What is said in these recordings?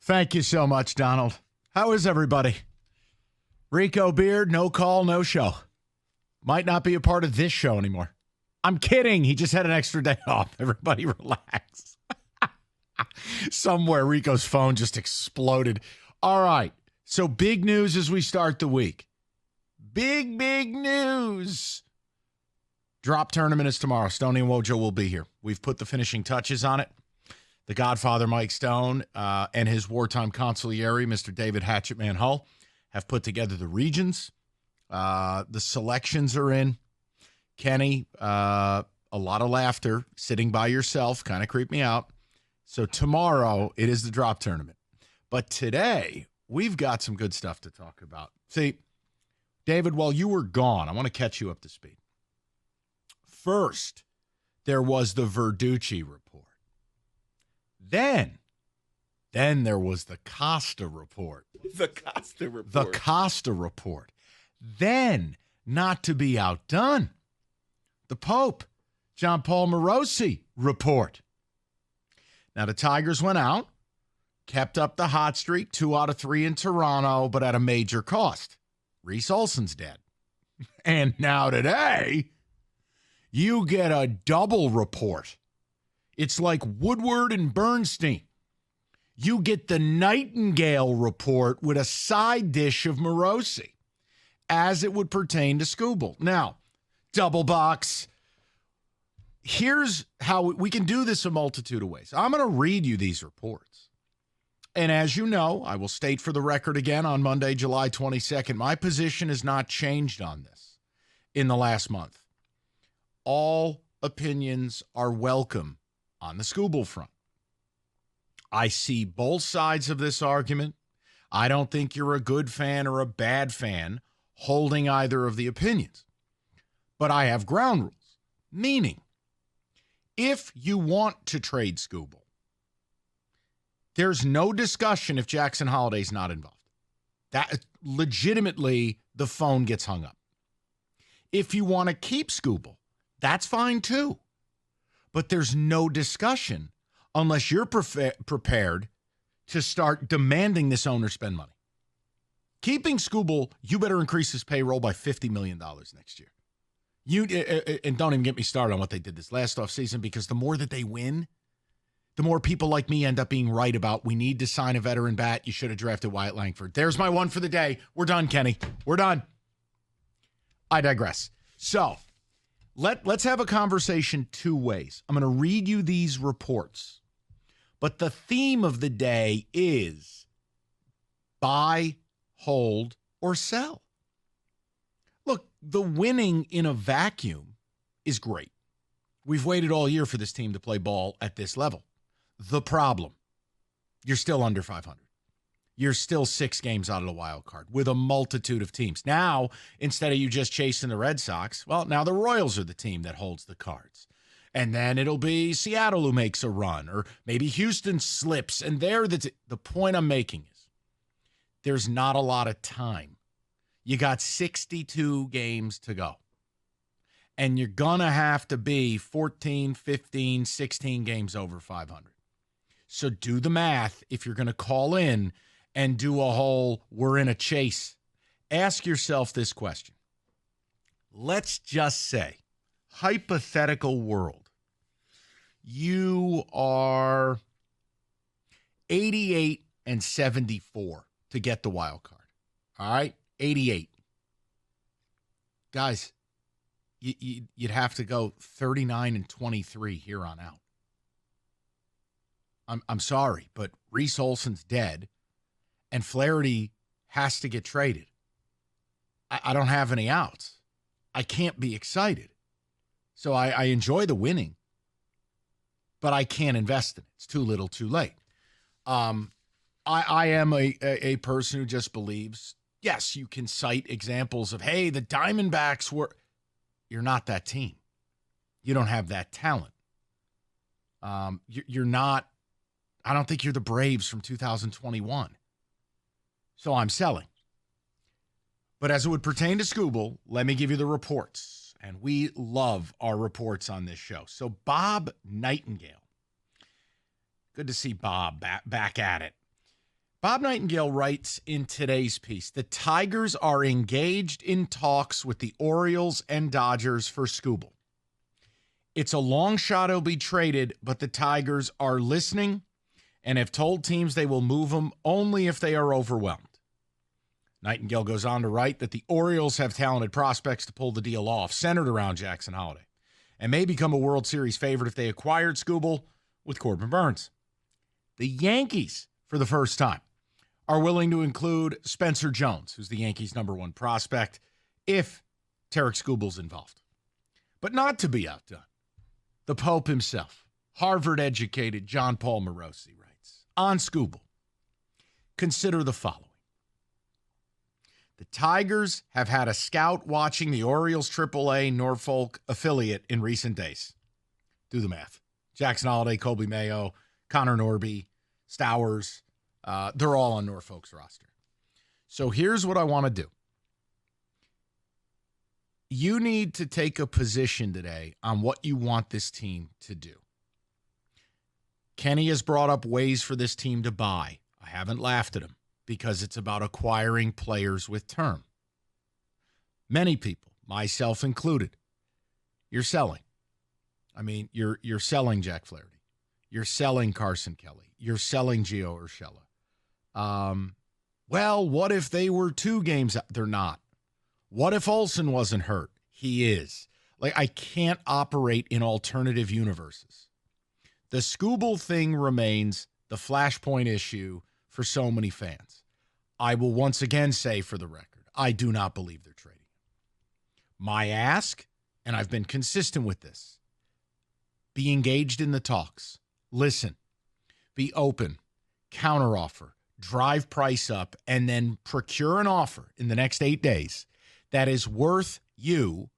Thank you so much, Donald. How is everybody? Rico Beard, no call, no show. Might not be a part of this show anymore. I'm kidding. He just had an extra day off. Everybody relax. Somewhere Rico's phone just exploded. All right. So big news as we start the week. Big news. Drop tournament is tomorrow. Stoney and Wojo will be here. We've put the finishing touches on it. The Godfather, Mike Stone, and his wartime consigliere, Mr. David Hatchetman Hull, have put together the regions. The selections are in. Kenny, a lot of laughter, sitting by yourself, kind of creeped me out. So tomorrow, it is the drop tournament. But today, we've got some good stuff to talk about. See, David, while you were gone, I want to catch you up to speed. First, there was the Verducci report. Then there was the Costa report. The Costa report. The Costa report. Then, not to be outdone, the Pope, John Paul Morosi report. Now, the Tigers went out, kept up the hot streak, 2 out of 3 in Toronto, but at a major cost. Reese Olson's dead. And now today, you get a double report. It's like Woodward and Bernstein. You get the Nightingale report with a side dish of Morosi, as it would pertain to Scoble. Now, double box. Here's how we can do this a multitude of ways. I'm going to read you these reports. And as you know, I will state for the record again on Monday, July 22nd, my position has not changed on this in the last month. All opinions are welcome on the Scoble front. I see both sides of this argument. I don't think you're a good fan or a bad fan holding either of the opinions. But I have ground rules, meaning if you want to trade Scoble, there's no discussion if Jackson Holliday's not involved. That legitimately, the phone gets hung up. If you want to keep Scoble, that's fine too. But there's no discussion unless you're prepared to start demanding this owner spend money. Keeping Scoble, you better increase his payroll by $50 million next year. And don't even get me started on what they did this last offseason, because the more that they win, the more people like me end up being right about we need to sign a veteran bat. You should have drafted Wyatt Langford. There's my one for the day. We're done, Kenny. We're done. I digress. So let's have a conversation 2 ways. I'm going to read you these reports. But the theme of the day is buy, hold, or sell. Look, the winning in a vacuum is great. We've waited all year for this team to play ball at this level. The problem, you're still under 500. You're still 6 games out of the wild card with a multitude of teams. Now, instead of you just chasing the Red Sox, well, now the Royals are the team that holds the cards. And then it'll be Seattle who makes a run, or maybe Houston slips. And the point I'm making is there's not a lot of time. You got 62 games to go. And you're going to have to be 14, 15, 16 games over 500. So do the math if you're going to call in and do a whole we're in a chase. Ask yourself this question. Let's just say, hypothetical world, you are 88 and 74 to get the wild card. All right? 88. Guys, you'd have to go 39 and 23 here on out. I'm sorry, but Reese Olson's dead, and Flaherty has to get traded. I don't have any outs. I can't be excited. So I enjoy the winning, but I can't invest in it. It's too little, too late. I am a person who just believes, yes, you can cite examples of, hey, the Diamondbacks were. You're not that team. You don't have that talent. You're not. I don't think you're the Braves from 2021. So I'm selling. But as it would pertain to Scoble, let me give you the reports. And we love our reports on this show. So Bob Nightingale. Good to see Bob back at it. Bob Nightingale writes in today's piece, the Tigers are engaged in talks with the Orioles and Dodgers for Scoble. It's a long shot he'll be traded, but the Tigers are listening and have told teams they will move him only if they are overwhelmed. Nightingale goes on to write that the Orioles have talented prospects to pull the deal off, centered around Jackson Holliday, and may become a World Series favorite if they acquired Scoble with Corbin Burns. The Yankees, for the first time, are willing to include Spencer Jones, who's the Yankees' number one prospect, if Tarik Skubal's involved. But not to be outdone, the Pope himself, Harvard-educated John Paul Morosi, writes, on Scoble, consider the following. The Tigers have had a scout watching the Orioles AAA Norfolk affiliate in recent days. Do the math. Jackson Holliday, Colby Mayo, Connor Norby, Stowers, they're all on Norfolk's roster. So here's what I want to do. You need to take a position today on what you want this team to do. Kenny has brought up ways for this team to buy. I haven't laughed at him because it's about acquiring players with term. Many people, myself included, you're selling. I mean, you're selling Jack Flaherty. You're selling Carson Kelly. You're selling Gio Urshela. Well, what if they were 2 games out? They're not. What if Olsen wasn't hurt? He is. Like, I can't operate in alternative universes. The Scoble thing remains the flashpoint issue for so many fans. I will once again say for the record, I do not believe they're trading. My ask, and I've been consistent with this, be engaged in the talks. Listen. Be open. Counteroffer. Drive price up, and then procure an offer in the next 8 days that is worth you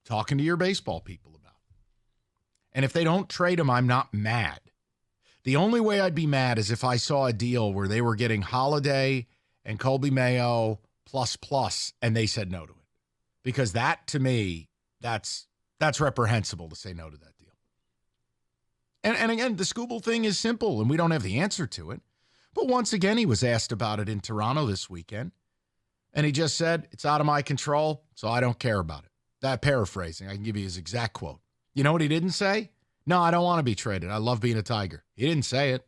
talking to your baseball people about. And if they don't trade him, I'm not mad. The only way I'd be mad is if I saw a deal where they were getting Holiday and Colby Mayo plus, and they said no to it. Because that, to me, that's reprehensible to say no to that deal. And again, the Scoble thing is simple, and we don't have the answer to it. But once again, he was asked about it in Toronto this weekend. And he just said, it's out of my control, so I don't care about it. That paraphrasing, I can give you his exact quote. You know what he didn't say? No, I don't want to be traded. I love being a Tiger. He didn't say it.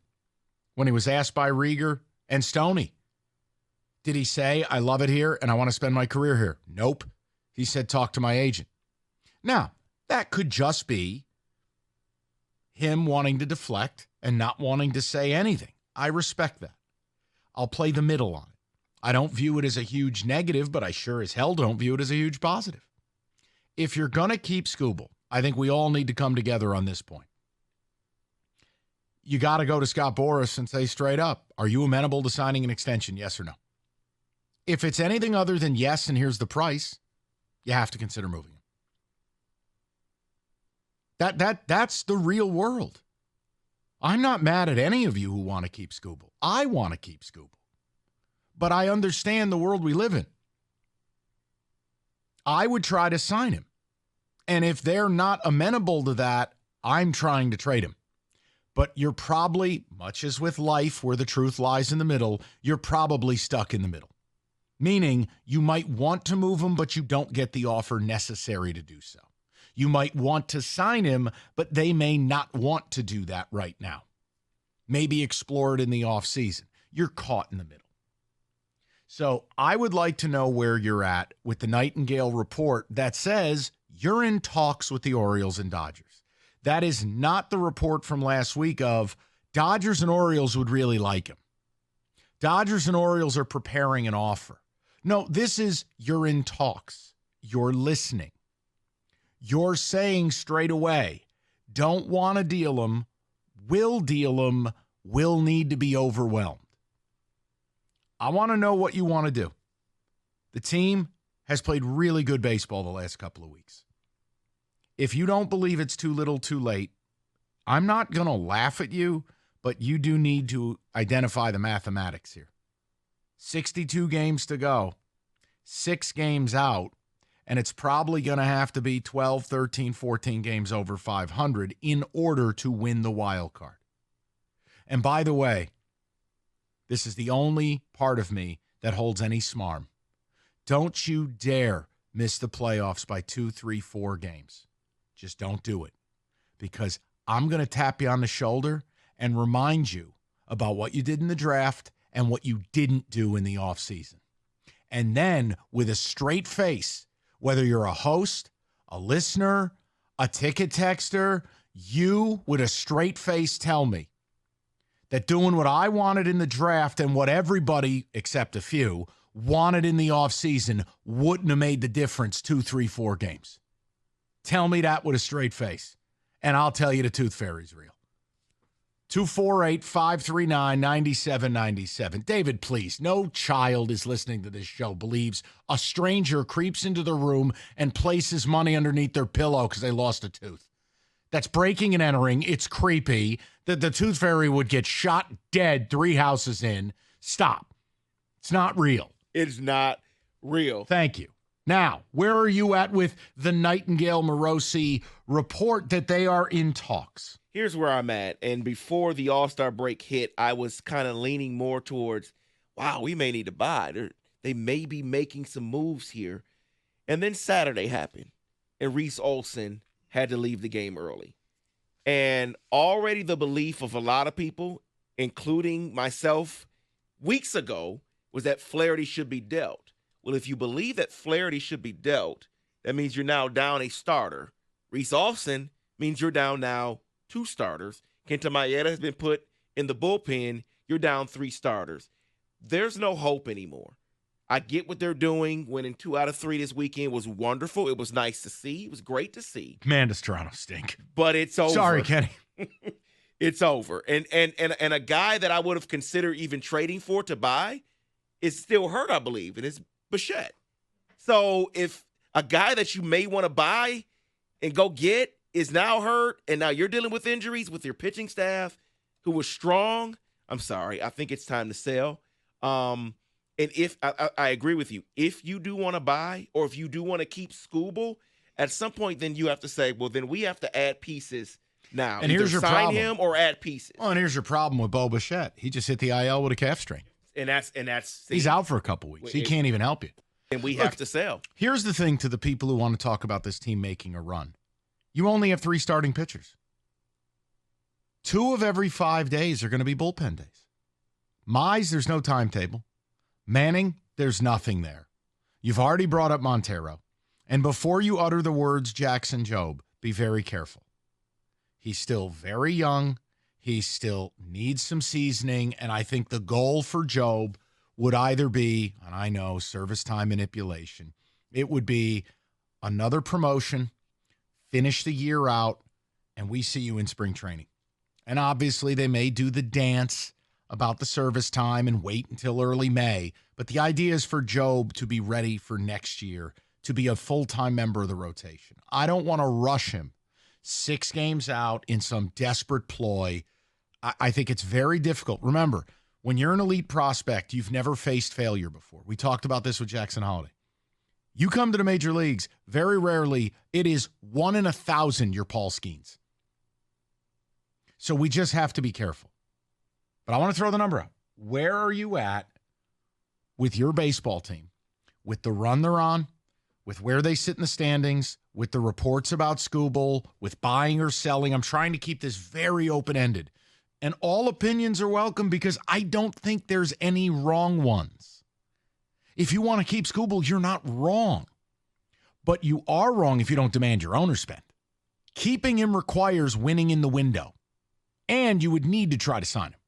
When he was asked by Rieger and Stoney, did he say, I love it here and I want to spend my career here? Nope. He said, talk to my agent. Now, that could just be him wanting to deflect and not wanting to say anything. I respect that. I'll play the middle on it. I don't view it as a huge negative, but I sure as hell don't view it as a huge positive. If you're going to keep Scoble, I think we all need to come together on this point. You got to go to Scott Boras and say straight up, are you amenable to signing an extension, yes or no? If it's anything other than yes, and here's the price, you have to consider moving him. That's the real world. I'm not mad at any of you who want to keep Scoble. I want to keep Scoble. But I understand the world we live in. I would try to sign him. And if they're not amenable to that, I'm trying to trade him. But you're probably, much as with life where the truth lies in the middle, you're probably stuck in the middle. Meaning you might want to move him, but you don't get the offer necessary to do so. You might want to sign him, but they may not want to do that right now. Maybe explore it in the offseason. You're caught in the middle. So I would like to know where you're at with the Nightingale report that says you're in talks with the Orioles and Dodgers. That is not the report from last week of Dodgers and Orioles would really like him. Dodgers and Orioles are preparing an offer. No, this is you're in talks. You're listening. You're saying straight away, don't want to deal them, will deal them, will need to be overwhelmed. I want to know what you want to do. The team has played really good baseball the last couple of weeks. If you don't believe it's too little, too late, I'm not going to laugh at you, but you do need to identify the mathematics here. 62 games to go, 6 games out, and it's probably going to have to be 12, 13, 14 games over 500 in order to win the wild card. And by the way, This is the only part of me that holds any smarm. Don't you dare miss the playoffs by 2, 3, 4 games. Just don't do it. Because I'm going to tap you on the shoulder and remind you about what you did in the draft and what you didn't do in the offseason. And then with a straight face, whether you're a host, a listener, a ticket texter, you with a straight face tell me that doing what I wanted in the draft and what everybody, except a few, wanted in the offseason wouldn't have made the difference 2, 3, 4 games. Tell me that with a straight face, and I'll tell you the tooth fairy's real. 248-539-9797. David, please, no child is listening to this show believes a stranger creeps into the room and places money underneath their pillow because they lost a tooth. That's breaking and entering. It's creepy. The tooth fairy would get shot dead 3 houses in. Stop. It's not real. It's not real. Thank you. Now, where are you at with the Nightingale-Morosi report that they are in talks? Here's where I'm at. And before the All-Star break hit, I was kind of leaning more towards, wow, we may need to buy. They may be making some moves here. And then Saturday happened, and Reese Olson had to leave the game early. And already the belief of a lot of people, including myself, weeks ago, was that Flaherty should be dealt. Well, if you believe that Flaherty should be dealt, that means you're now down a starter. Reese Olson means you're down now 2 starters. Kenta Maeda has been put in the bullpen. You're down 3 starters. There's no hope anymore. I get what they're doing. Winning 2 out of 3 this weekend was wonderful. It was nice to see. It was great to see. Man, does Toronto stink. But it's over. Sorry, Kenny. It's over. And a guy that I would have considered even trading for to buy is still hurt, I believe, and it's Bichette. So if a guy that you may want to buy and go get is now hurt, and now you're dealing with injuries with your pitching staff who was strong, I'm sorry. I think it's time to sell. And if I agree with you, if you do want to buy or if you do want to keep Scoble, at some point then you have to say, well, then we have to add pieces now. And here's your sign problem. him or add pieces. Oh, and here's your problem with Bo Bichette. He just hit the IL with a calf strain. And that's he's out for a couple weeks. He can't even help you. And we have to sell. Here's the thing to the people who want to talk about this team making a run. You only have 3 starting pitchers. 2 of every 5 days are going to be bullpen days. Mize, there's no timetable. Manning, there's nothing there. You've already brought up Montero. And before you utter the words Jackson Job, be very careful. He's still very young. He still needs some seasoning. And I think the goal for Job would either be, and I know, service time manipulation. It would be another promotion, finish the year out, and we see you in spring training. And obviously they may do the dance about the service time and wait until early May. But the idea is for Job to be ready for next year, to be a full-time member of the rotation. I don't want to rush him 6 games out in some desperate ploy. I think it's very difficult. Remember, when you're an elite prospect, you've never faced failure before. We talked about this with Jackson Holiday. You come to the major leagues, very rarely, it is 1 in 1,000 you're Paul Skeens. So we just have to be careful. But I want to throw the number out. Where are you at with your baseball team, with the run they're on, with where they sit in the standings, with the reports about Scoble, with buying or selling? I'm trying to keep this very open-ended. And all opinions are welcome because I don't think there's any wrong ones. If you want to keep Scoble, you're not wrong. But you are wrong if you don't demand your owner spend. Keeping him requires winning in the window. And you would need to try to sign him.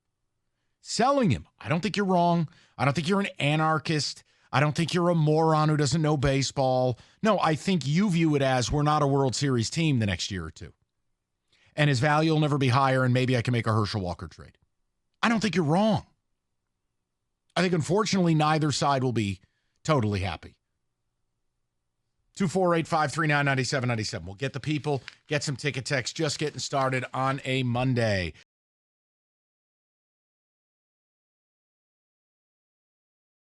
Selling him, I don't think you're wrong. I don't think you're an anarchist. I don't think you're a moron who doesn't know baseball. No, I think you view it as we're not a World Series team the next year or two. And his value will never be higher, and maybe I can make a Herschel Walker trade. I don't think you're wrong. I think, unfortunately, neither side will be totally happy. 248-539-9797. We'll get the people, get some ticket text, just getting started on a Monday.